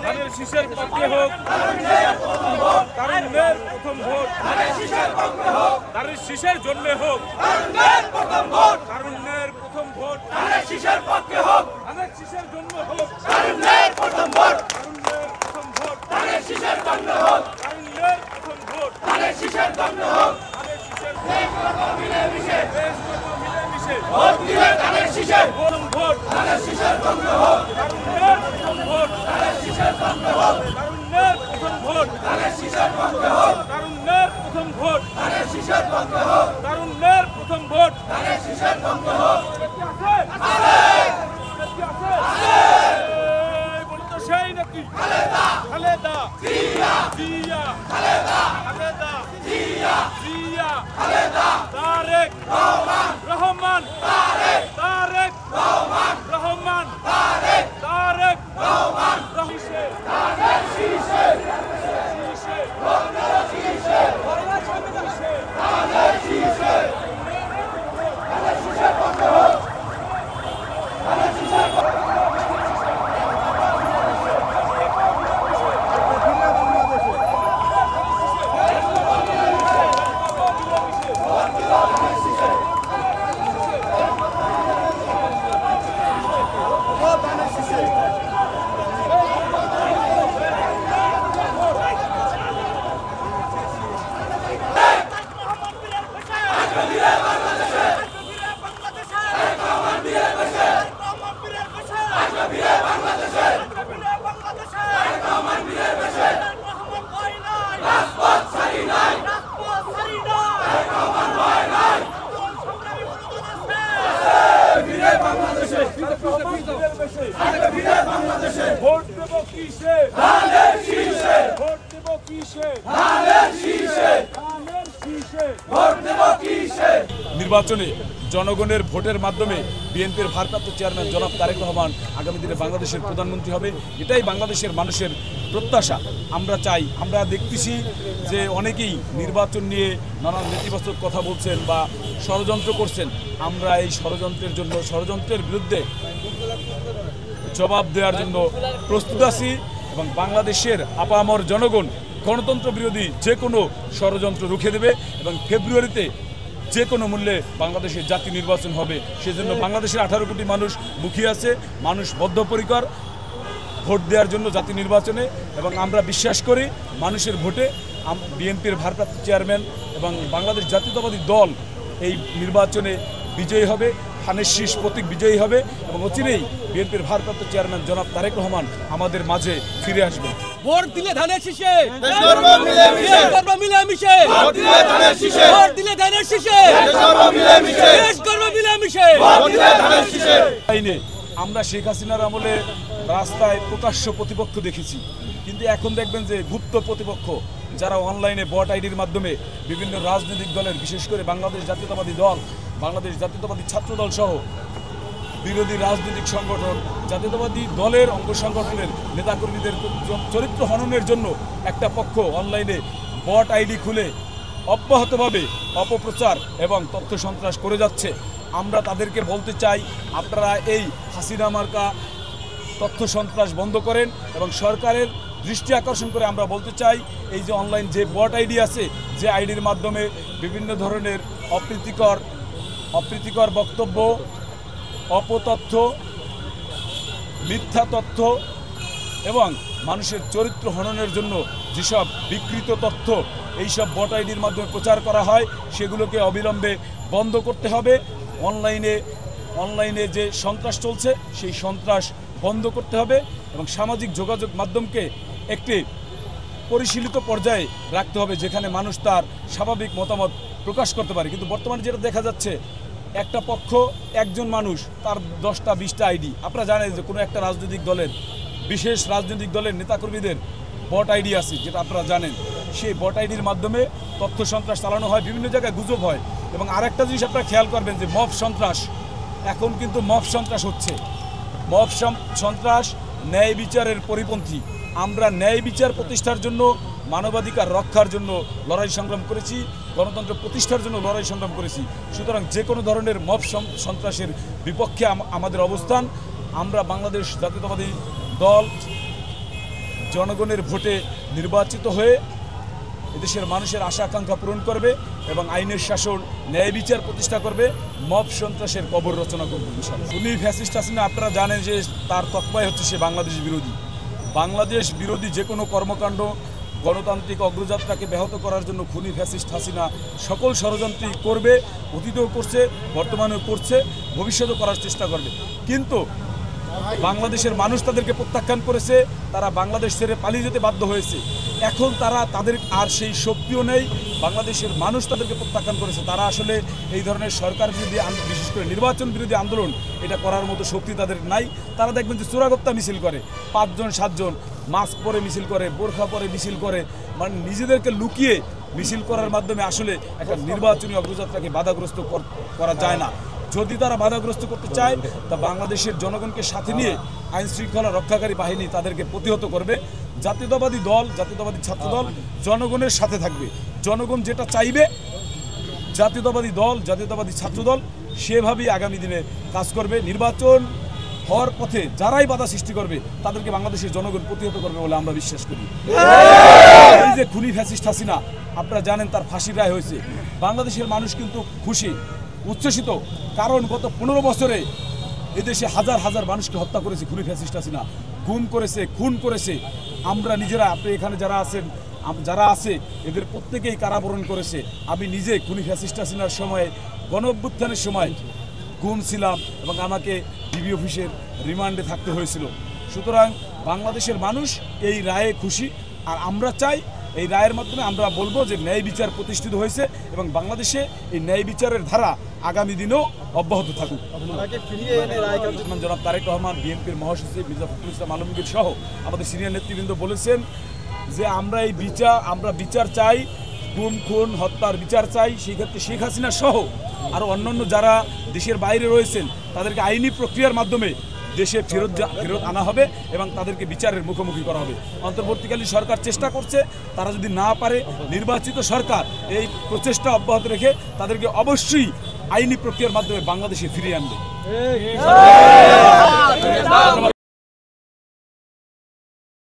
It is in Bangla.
ধানের শীষের পক্ষে হোক, তারুণ্যের প্রথম ভোট, ধানের শীষের জন্য হোক, তারুণ্যের প্রথম ভোট, ধানের শীষের পক্ষে হোক, ধানের শীষের জন্য হোক, তারুণ্যের প্রথম ভোট, তারুণ্যের প্রথম ভোট, ধানের শীষের জন্য হোক, তারুণ্যের প্রথম ভোট, ধানের শীষের জন্য হোক, ধানের শীষের মিলেমিশে ভোট দিলে ধানের শীষের প্রথম ভোট, ধানের শীষের জন্য হোক, তারুণ্যের প্রথম ভোট, ধানের শীষের জন্য হোক, তারুণ্যের প্রথম ভোট, ধানের শীষের পক্ষে হোক, তারুণ্যের প্রথম ভোট, ধানের শীষের পক্ষে হোক, তারুণ্যের প্রথম ভোট, ধানের শীষের পক্ষে হোক। সেই নাকি খালেদা খালেদা জিয়া জিয়া খালেদা খালেদা জিয়া জিয়া খালেদা তারেক রহমান রহমান তারেক তারেক রহমান রহমান তারেক তারেক রহমান রহিসে তারেক শীষে শীষে তারেক শীষে তারেক শীষে তারেক শীষে তারেক শীষে পক্ষে হোক তারেক শীষে ভোট দেব কিসে ধানের শীষে ভোট দেব কিসে ধানের শীষে ধানের শীষে ভোট দেব কিসে। নির্বাচনে জনগণের ভোটের মাধ্যমে বিএনপির ভারপ্রাপ্ত চেয়ারম্যান জনাব তারেক রহমান আগামী দিনে বাংলাদেশের প্রধানমন্ত্রী হবে, এটাই বাংলাদেশের মানুষের প্রত্যাশা। আমরা চাই, আমরা দেখতেছি যে অনেকেই নির্বাচন নিয়ে নানান নেতিবাচক কথা বলছেন বা ষড়যন্ত্র করছেন। আমরা এই ষড়যন্ত্রের জন্য, ষড়যন্ত্রের বিরুদ্ধে জবাব দেওয়ার জন্য প্রস্তুত আছি এবং বাংলাদেশের আপামর জনগণ গণতন্ত্র বিরোধী যে কোনো ষড়যন্ত্র রুখে দেবে এবং ফেব্রুয়ারিতে যে কোনো মূল্যে বাংলাদেশের জাতীয় নির্বাচন হবে। সেজন্য বাংলাদেশের 18 কোটি মানুষ মুখিয়ে আছে, মানুষ বদ্ধপরিকর ভোট দেওয়ার জন্য জাতীয় নির্বাচনে এবং আমরা বিশ্বাস করি মানুষের ভোটে বিএনপির ভারপ্রাপ্ত চেয়ারম্যান এবং বাংলাদেশ জাতীয়তাবাদী দল এই নির্বাচনে বিজয়ী হবে, ধানের শীষ প্রতীক বিজয়ী হবে এবং অচিরেই বিএনপির ভারপ্রাপ্ত চেয়ারম্যান জনাব তারেক রহমান আমাদের মাঝে ফিরে আসবেন। ভোট দিলে ধানের শীষে করব মিলেমিশে ভোট দিলে ধানের শীষে ভোট দিলে ধানের শীষে করব মিলেমিশে দেশ করব মিলেমিশে ভোট দিলে ধানের শীষে। আইনে আমরা শেখ হাসিনার আমলে রাস্তায় প্রকাশ্য প্রতিপক্ষ দেখেছি, কিন্তু এখন দেখবেন যে গুপ্ত প্রতিপক্ষ যারা অনলাইনে বট আইডির মাধ্যমে বিভিন্ন রাজনৈতিক দলের, বিশেষ করে বাংলাদেশ জাতীয়তাবাদী দল, বাংলাদেশ জাতীয়তাবাদী ছাত্র দল সহ বিরোধী রাজনৈতিক সংগঠন, জাতীয়তাবাদী দলের অঙ্গ সংগঠনের নেতাকর্মীদের চরিত্র হননের জন্য একটা পক্ষ অনলাইনে বট আইডি খুলে অব্যাহতভাবে অপপ্রচার এবং তথ্য সন্ত্রাস করে যাচ্ছে। আমরা তাদেরকে বলতে চাই, আপনারা এই হাসিনা মার্কা তথ্য সন্ত্রাস বন্ধ করেন এবং সরকারের দৃষ্টি আকর্ষণ করে আমরা বলতে চাই, এই যে অনলাইন যে বট আইডি আছে, যে আইডির মাধ্যমে বিভিন্ন ধরনের অপ্রীতিকর বক্তব্য, অপতথ্য, মিথ্যা তথ্য এবং মানুষের চরিত্র হননের জন্য যেসব বিকৃত তথ্য এইসব বট আইডির মাধ্যমে প্রচার করা হয়, সেগুলোকে অবিলম্বে বন্ধ করতে হবে। অনলাইনে যে সন্ত্রাস চলছে সেই সন্ত্রাস বন্ধ করতে হবে এবং সামাজিক যোগাযোগ মাধ্যমকে একটি পরিশীলিত পর্যায়ে রাখতে হবে, যেখানে মানুষ তার স্বাভাবিক মতামত প্রকাশ করতে পারে। কিন্তু বর্তমানে যেটা দেখা যাচ্ছে, একটা পক্ষ, একজন মানুষ, তার 10টা 20টা আইডি। আপনারা জানেন যে কোনো একটা রাজনৈতিক দলের, বিশেষ রাজনৈতিক দলের নেতাকর্মীদের বট আইডি আছে, যেটা আপনারা জানেন। সেই বট আইডির মাধ্যমে তথ্য সন্ত্রাস চালানো হয়, বিভিন্ন জায়গায় গুজব হয়। এবং আরেকটা জিনিস আপনারা খেয়াল করবেন যে মব সন্ত্রাস, এখন কিন্তু মব সন্ত্রাস হচ্ছে। মব সন্ত্রাস ন্যায় বিচারের পরিপন্থী। আমরা ন্যায় বিচার প্রতিষ্ঠার জন্য, মানবাধিকার রক্ষার জন্য লড়াই সংগ্রাম করেছি, গণতন্ত্র প্রতিষ্ঠার জন্য লড়াই সংগ্রাম করেছি। সুতরাং যে কোনো ধরনের মব সন্ত্রাসের বিপক্ষে আমাদের অবস্থান। আমরা বাংলাদেশ জাতীয়তাবাদী দল জনগণের ভোটে নির্বাচিত হয়ে এদেশের মানুষের আশা আকাঙ্ক্ষা পূরণ করবে এবং আইনের শাসন ন্যায় বিচার প্রতিষ্ঠা করবে, মব সন্ত্রাসের কবর রচনা করবে ইনশাআল্লাহ। খুনি ফ্যাসিস্ট হাসিনা আপনারা জানেন যে তার তকমাই হচ্ছে সে বাংলাদেশ বিরোধী। বাংলাদেশ বিরোধী যে কোনো কর্মকাণ্ড, গণতান্ত্রিক অগ্রযাত্রাকে ব্যাহত করার জন্য খুনি ফ্যাসিস্ট হাসিনা সকল ষড়যন্ত্রই করবে, অতীতেও করছে, বর্তমানেও করছে, ভবিষ্যতেও করার চেষ্টা করবে। কিন্তু বাংলাদেশের মানুষ তাদেরকে প্রত্যাখ্যান করেছে, তারা বাংলাদেশ ছেড়ে পালিয়ে যেতে বাধ্য হয়েছে। এখন তাদের আর সেই শক্তিও নেই, বাংলাদেশের মানুষ তাদেরকে প্রত্যাখ্যান করেছে। তারা আসলে এই ধরনের সরকার বিরোধী, বিশেষ করে নির্বাচন বিরোধী আন্দোলন এটা করার মতো শক্তি তাদের নাই। তারা দেখবেন যে চোরাগত্তা মিছিল করে, 5 জন 7 জন মাস্ক পরে মিছিল করে, বোরখা পরে মিছিল করে, মানে নিজেদেরকে লুকিয়ে মিছিল করার মাধ্যমে আসলে একটা নির্বাচনী অগ্রযাত্রাকে বাধাগ্রস্ত করা যায় না। যদি তারা বাধাগ্রস্ত করতে চায় তা বাংলাদেশের জনগণকে সাথে নিয়ে আইন শৃঙ্খলা রক্ষাকারী বাহিনী তাদেরকে প্রতিহত করবে। জাতীয়তাবাদী দল, জাতীয়তাবাদী ছাত্রদল জনগণের সাথে থাকবে। জনগণ যেটা চাইবে জাতীয়তাবাদী দল, জাতীয়তাবাদী ছাত্রদল সেভাবেই আগামী দিনে কাজ করবে। নির্বাচন হওয়ার পথে যারাই বাধা সৃষ্টি করবে তাদেরকে বাংলাদেশের জনগণ প্রতিহত করবে বলে আমরা বিশ্বাস করি। এই যে খুনি ফ্যাসিস্ট হাসিনা আপনারা জানেন তার ফাঁসির রায় হয়েছে, বাংলাদেশের মানুষ কিন্তু খুশি, উচ্ছ্বসিত। কারণ গত 15 বছরে এদেশে হাজার হাজার মানুষকে হত্যা করেছে খুনি ফ্যাসিস্ট হাসিনা, গুম করেছে, খুন করেছে। আমরা নিজেরা, আপনি এখানে যারা আছে এদের প্রত্যেকেই কারাবরণ করেছে। আমি নিজে খুনি ফ্যাসিস্ট হাসিনার সময়ে, গণ অভ্যুত্থানের সময় গুম ছিলাম এবং আমাকে ডিবি অফিসের রিমান্ডে থাকতে হয়েছিল। সুতরাং বাংলাদেশের মানুষ এই রায়ে খুশি, আর আমরা চাই এই রায়ের মাধ্যমে আমরা বলবো যে ন্যায় বিচার প্রতিষ্ঠিত হয়েছে এবং বাংলাদেশে এই ন্যায় বিচারের ধারা আগামী দিনেও অব্যাহত থাকুক। জনাব তারেক রহমান, বিএনপির মহাসচিব মির্জা ফখরুল ইসলাম আলমগীর সহ আমাদের সিনিয়র নেতৃবৃন্দ বলেছেন যে আমরা বিচার চাই, গুম খুন হত্যার বিচার চাই। সেই ক্ষেত্রে শেখ হাসিনা সহ আরও অন্যান্য যারা দেশের বাইরে রয়েছেন তাদেরকে আইনি প্রক্রিয়ার মাধ্যমে দেশে ফেরত আনা হবে এবং তাদেরকে বিচারের মুখোমুখি করা হবে। অন্তর্বর্তীকালীন সরকার চেষ্টা করছে, তারা যদি না পারে নির্বাচিত সরকার এই প্রচেষ্টা অব্যাহত রেখে তাদেরকে অবশ্যই আইনি প্রক্রিয়ার মাধ্যমে বাংলাদেশে ফিরিয়ে আনবে।